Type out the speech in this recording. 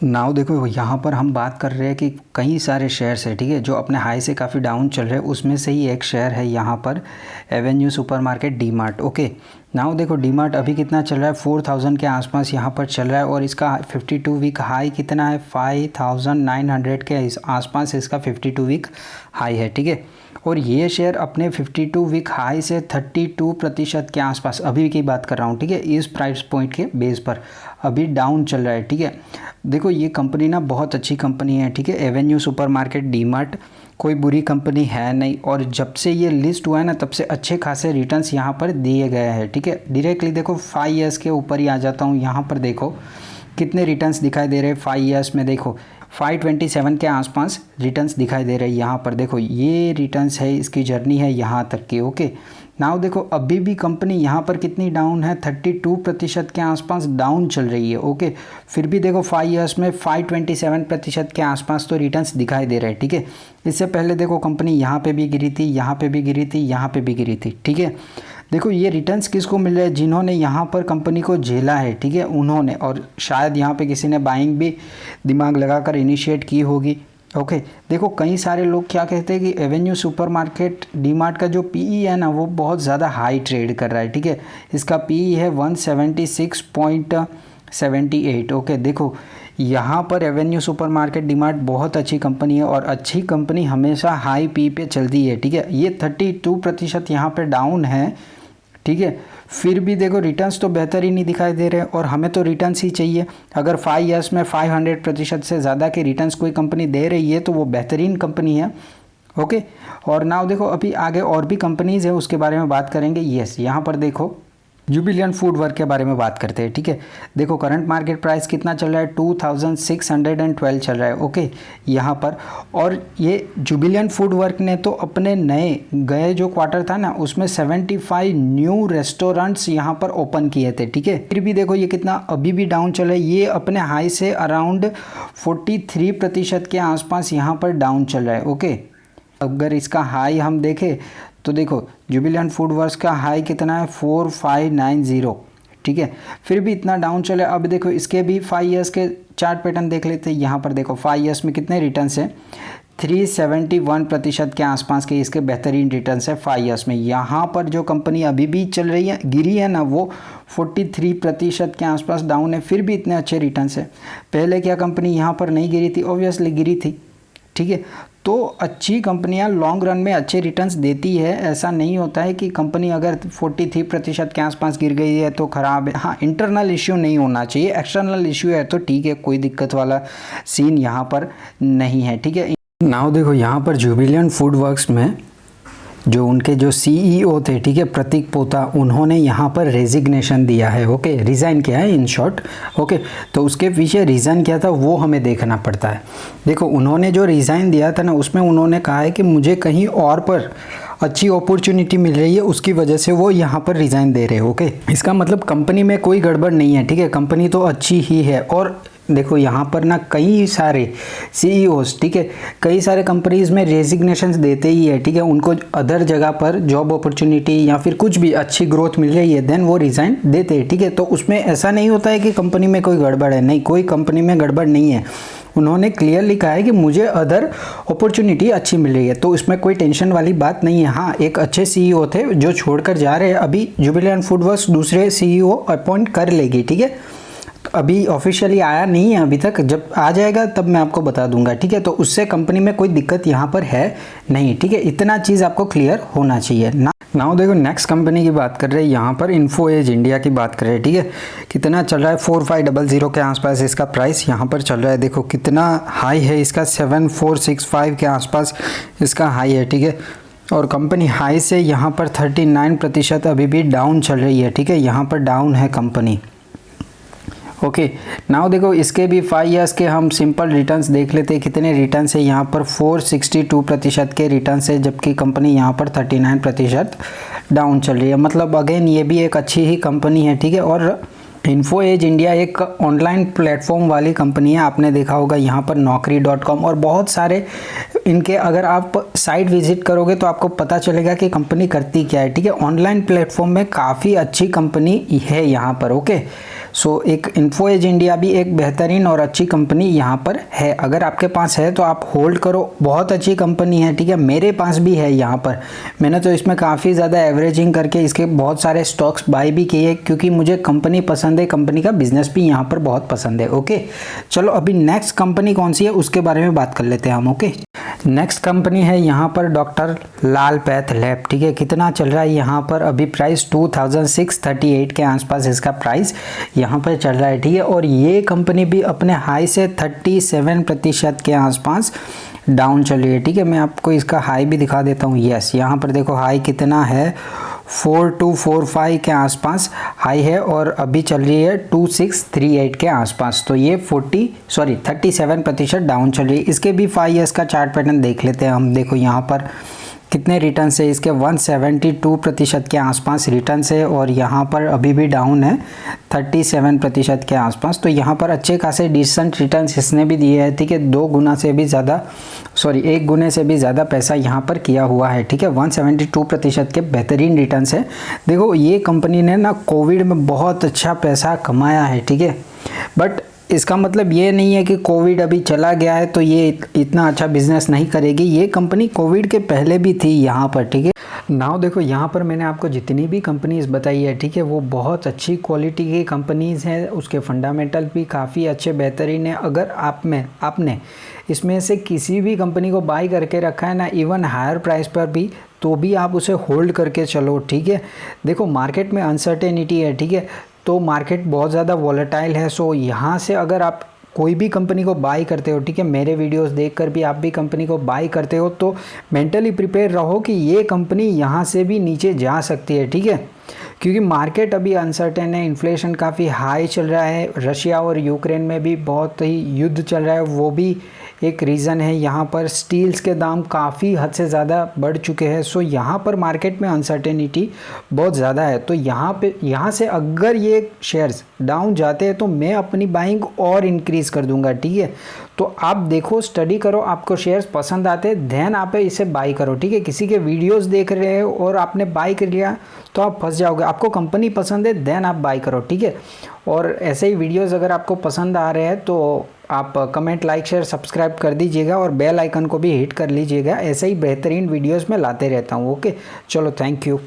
Now देखो यहाँ पर हम बात कर रहे हैं कि कई सारे शेयर्स हैं, ठीक है, जो अपने हाई से काफ़ी डाउन चल रहे हैं। उसमें से ही एक शेयर है यहाँ पर Avenue supermarket D mart. Okay, now देखो डी मार्ट अभी कितना चल रहा है, 4000 के आसपास यहाँ पर चल रहा है और इसका 52 वीक हाई कितना है, 5900 के आसपास इसका 52 वीक हाई है, ठीक है। और ये शेयर अपने 52 वीक हाई से 32% के आसपास अभी की बात कर रहा हूँ, ठीक है, इस प्राइस पॉइंट के बेस पर अभी डाउन चल रहा है, ठीक है। देखो ये कंपनी ना बहुत अच्छी कंपनी है, ठीक है, एवेन्यू सुपरमार्केट डी मार्ट कोई बुरी कंपनी है नहीं। और जब से ये लिस्ट हुआ है ना तब से अच्छे खासे रिटर्न्स यहाँ पर दिए गए हैं, ठीक है। डायरेक्टली देखो 5 ईयर्स के ऊपर ही आ जाता हूँ, यहाँ पर देखो कितने रिटर्न्स दिखाई दे रहे हैं 5 ईयर्स में। देखो 527 के आसपास रिटर्न्स दिखाई दे रहे हैं यहाँ पर। देखो ये रिटर्न्स है, इसकी जर्नी है यहाँ तक की। ओके, नाउ देखो अभी भी कंपनी यहाँ पर कितनी डाउन है, 32% के आसपास डाउन चल रही है। ओके, फिर भी देखो 5 ईयर्स में 527% के आसपास तो रिटर्न्स दिखाई दे रहे हैं, ठीक है। इससे पहले देखो कंपनी यहाँ पे भी गिरी थी, यहाँ पे भी गिरी थी, यहाँ पे भी गिरी थी, ठीक है। देखो ये रिटर्न्स किसको मिल रहे हैं, जिन्होंने यहाँ पर कंपनी को झेला है, ठीक है, उन्होंने। और शायद यहाँ पे किसी ने बाइंग भी दिमाग लगाकर इनिशिएट की होगी। ओके, देखो कई सारे लोग क्या कहते हैं कि एवेन्यू सुपरमार्केट डी मार्ट का जो पीई है ना वो बहुत ज़्यादा हाई ट्रेड कर रहा है, ठीक है। इसका पीई है 176.78। ओके, देखो यहाँ पर एवेन्यू सुपरमार्केट डी मार्ट बहुत अच्छी कंपनी है और अच्छी कंपनी हमेशा हाई पी पे चलती है, ठीक है। ये 32% यहाँ पे डाउन है, ठीक है। फिर भी देखो रिटर्न्स तो बेहतर ही नहीं दिखाई दे रहे और हमें तो रिटर्न्स ही चाहिए। अगर 5 ईयर्स में 500% से ज़्यादा के रिटर्न्स कोई कंपनी दे रही है तो वो बेहतरीन कंपनी है। ओके, और नाउ देखो अभी आगे और भी कंपनीज़ है उसके बारे में बात करेंगे। यस, यहाँ पर देखो जुबिलियंट फूड वर्क के बारे में बात करते हैं, ठीक है। देखो करंट मार्केट प्राइस कितना चल रहा है, 2612 चल रहा है। ओके, यहाँ पर। और ये जुबिलियंट फूड वर्क ने तो अपने नए गए जो क्वार्टर था ना उसमें 75 न्यू रेस्टोरेंट्स यहाँ पर ओपन किए थे, ठीक है। फिर भी देखो ये कितना अभी भी डाउन चल रहा है, ये अपने हाई से अराउंड 43% के आसपास यहाँ पर डाउन चल रहा है। ओके, अगर इसका हाई हम देखें तो देखो जुबिलियंट फूड वर्क्स का हाई कितना है, 4590, ठीक है। फिर भी इतना डाउन चले। अब देखो इसके भी 5 ईयर्स के चार्ट पैटर्न देख लेते हैं। यहाँ पर देखो 5 ईयर्स में कितने रिटर्न्स हैं, 371% के आसपास के इसके बेहतरीन रिटर्न्स है 5 ईयर्स में। यहाँ पर जो कंपनी अभी भी चल रही है गिरी है ना वो 43% के आसपास डाउन है, फिर भी इतने अच्छे रिटर्न्स है। पहले क्या कंपनी यहाँ पर नहीं गिरी थी, ऑब्वियसली गिरी थी, ठीक है। तो अच्छी कंपनियां लॉन्ग रन में अच्छे रिटर्न्स देती है। ऐसा नहीं होता है कि कंपनी अगर 43% के आसपास गिर गई है तो ख़राब है। हाँ, इंटरनल इश्यू नहीं होना चाहिए, एक्सटर्नल इश्यू है तो ठीक है, कोई दिक्कत वाला सीन यहाँ पर नहीं है, ठीक है। नाउ देखो यहाँ पर जुबिलियंट फूड वर्क्स में जो उनके जो सीईओ थे, ठीक है, प्रतीक पोता, उन्होंने यहाँ पर रेजिग्नेशन दिया है। ओके, रिज़ाइन किया है इन शॉर्ट। ओके, तो उसके पीछे रीज़न क्या था वो हमें देखना पड़ता है। देखो उन्होंने जो रिज़ाइन दिया था ना उसमें उन्होंने कहा है कि मुझे कहीं और पर अच्छी अपॉर्चुनिटी मिल रही है, उसकी वजह से वो यहाँ पर रिज़ाइन दे रहे हैं। ओके, इसका मतलब कंपनी में कोई गड़बड़ नहीं है, ठीक है, कंपनी तो अच्छी ही है। और देखो यहाँ पर ना कई सारे सीईओज, ठीक है, कई सारे कंपनीज़ में रेजिग्नेशंस देते ही है, ठीक है। उनको अदर जगह पर जॉब अपॉर्चुनिटी या फिर कुछ भी अच्छी ग्रोथ मिल रही है देन वो रिज़ाइन देते हैं, ठीक है। तो उसमें ऐसा नहीं होता है कि कंपनी में कोई गड़बड़ है, नहीं, कोई कंपनी में गड़बड़ नहीं है। उन्होंने क्लियरली कहा है कि मुझे अदर अपॉर्चुनिटी अच्छी मिल रही है, तो इसमें कोई टेंशन वाली बात नहीं है। हाँ, एक अच्छे सीईओ थे जो छोड़कर जा रहे हैं, अभी जुबिलियंट फूड वर्क्स दूसरे सीईओ अपॉइंट कर लेगी, ठीक है। अभी ऑफिशियली आया नहीं है अभी तक, जब आ जाएगा तब मैं आपको बता दूंगा, ठीक है। तो उससे कंपनी में कोई दिक्कत यहाँ पर है नहीं, ठीक है, इतना चीज़ आपको क्लियर होना चाहिए ना। नाउ देखो नेक्स्ट कंपनी की बात कर रहे हैं, यहाँ पर इन्फो एज इंडिया की बात कर रहे हैं, ठीक है। कितना चल रहा है, 4500 के आसपास इसका प्राइस यहाँ पर चल रहा है। देखो कितना हाई है इसका, 7465 के आसपास इसका हाई है, ठीक है। और कंपनी हाई से यहाँ पर 39% अभी भी डाउन चल रही है, ठीक है, यहाँ पर डाउन है कंपनी। ओके, नाउ देखो इसके भी 5 ईयर्स के हम सिंपल रिटर्न्स देख लेते हैं। कितने रिटर्न्स है यहाँ पर, 462% के रिटर्न्स है, जबकि कंपनी यहाँ पर 39% डाउन चल रही है। मतलब अगेन ये भी एक अच्छी ही कंपनी है, ठीक है। और इन्फो एज इंडिया एक ऑनलाइन प्लेटफॉर्म वाली कंपनी है, आपने देखा होगा यहाँ पर naukri.com और बहुत सारे इनके, अगर आप साइट विजिट करोगे तो आपको पता चलेगा कि कंपनी करती क्या है, ठीक है। ऑनलाइन प्लेटफॉर्म में काफ़ी अच्छी कंपनी है यहाँ पर। ओके, सो एक इन्फो एज इंडिया भी एक बेहतरीन और अच्छी कंपनी यहाँ पर है। अगर आपके पास है तो आप होल्ड करो, बहुत अच्छी कंपनी है, ठीक है। मेरे पास भी है यहाँ पर, मैंने तो इसमें काफ़ी ज़्यादा एवरेजिंग करके इसके बहुत सारे स्टॉक्स बाय भी किए क्योंकि मुझे कंपनी पसंद है, कंपनी का बिजनेस भी यहाँ पर बहुत पसंद है। ओके, चलो अभी नेक्स्ट कंपनी कौन सी है उसके बारे में बात कर लेते हैं हम। ओके, नेक्स्ट कंपनी है यहाँ पर डॉक्टर लाल पैथ लैब, ठीक है। कितना चल रहा है यहाँ पर अभी प्राइस 2638 के आसपास इसका प्राइस यहाँ पर चल रहा है, ठीक है। और ये कंपनी भी अपने हाई से 37% के आसपास डाउन चल रही है, ठीक है। मैं आपको इसका हाई भी दिखा देता हूँ। यस, यहाँ पर देखो हाई कितना है, 4245 के आसपास हाई है और अभी चल रही है 2638 के आसपास। तो ये 37% डाउन चल रही है। इसके भी 5 ईयर्स का चार्ट पैटर्न देख लेते हैं हम। देखो यहाँ पर कितने रिटर्न है इसके, 172% के आसपास रिटर्न है और यहाँ पर अभी भी डाउन है 37% के आसपास। तो यहाँ पर अच्छे खासे डिसेंट रिटर्न्स इसने भी दिए हैं, ठीक है। 1 गुने से भी ज़्यादा पैसा यहाँ पर किया हुआ है, ठीक है। 172% के बेहतरीन रिटर्न्स है। देखो ये कंपनी ने ना कोविड में बहुत अच्छा पैसा कमाया है, ठीक है। बट इसका मतलब ये नहीं है कि कोविड अभी चला गया है तो ये इतना अच्छा बिजनेस नहीं करेगी। ये कंपनी कोविड के पहले भी थी यहाँ पर, ठीक है। नाउ देखो यहाँ पर मैंने आपको जितनी भी कंपनीज बताई है, ठीक है, वो बहुत अच्छी क्वालिटी की कंपनीज हैं। उसके फंडामेंटल भी काफ़ी अच्छे बेहतरीन है। अगर आपने इसमें से किसी भी कंपनी को बाई करके रखा है ना, इवन हायर प्राइस पर भी, तो भी आप उसे होल्ड करके चलो, ठीक है। देखो मार्केट में अनसर्टेनिटी है, ठीक है, तो मार्केट बहुत ज़्यादा वॉलेटाइल है। सो यहाँ से अगर आप कोई भी कंपनी को बाई करते हो, ठीक है, मेरे वीडियोस देखकर भी आप भी कंपनी को बाई करते हो तो मेंटली प्रिपेयर रहो कि ये कंपनी यहाँ से भी नीचे जा सकती है, ठीक है। क्योंकि मार्केट अभी अनसर्टेन है, इन्फ्लेशन काफ़ी हाई चल रहा है, रशिया और यूक्रेन में भी बहुत ही युद्ध चल रहा है, वो भी एक रीज़न है। यहाँ पर स्टील्स के दाम काफ़ी हद से ज़्यादा बढ़ चुके हैं। सो यहाँ पर मार्केट में अनसर्टेनिटी बहुत ज़्यादा है। तो यहाँ से अगर ये शेयर्स डाउन जाते हैं तो मैं अपनी बाइंग और इंक्रीज़ कर दूंगा, ठीक है। तो आप देखो, स्टडी करो, आपको शेयर्स पसंद आते हैं देन आप इसे बाई करो, ठीक है। किसी के वीडियोस देख रहे हो और आपने बाई कर लिया तो आप फंस जाओगे। आपको कंपनी पसंद है देन आप बाई करो, ठीक है। और ऐसे ही वीडियोस अगर आपको पसंद आ रहे हैं तो आप कमेंट, लाइक, शेयर, सब्सक्राइब कर दीजिएगा और बेल आइकन को भी हिट कर लीजिएगा। ऐसे ही बेहतरीन वीडियोस मैं लाते रहता हूँ। ओके, चलो, थैंक यू।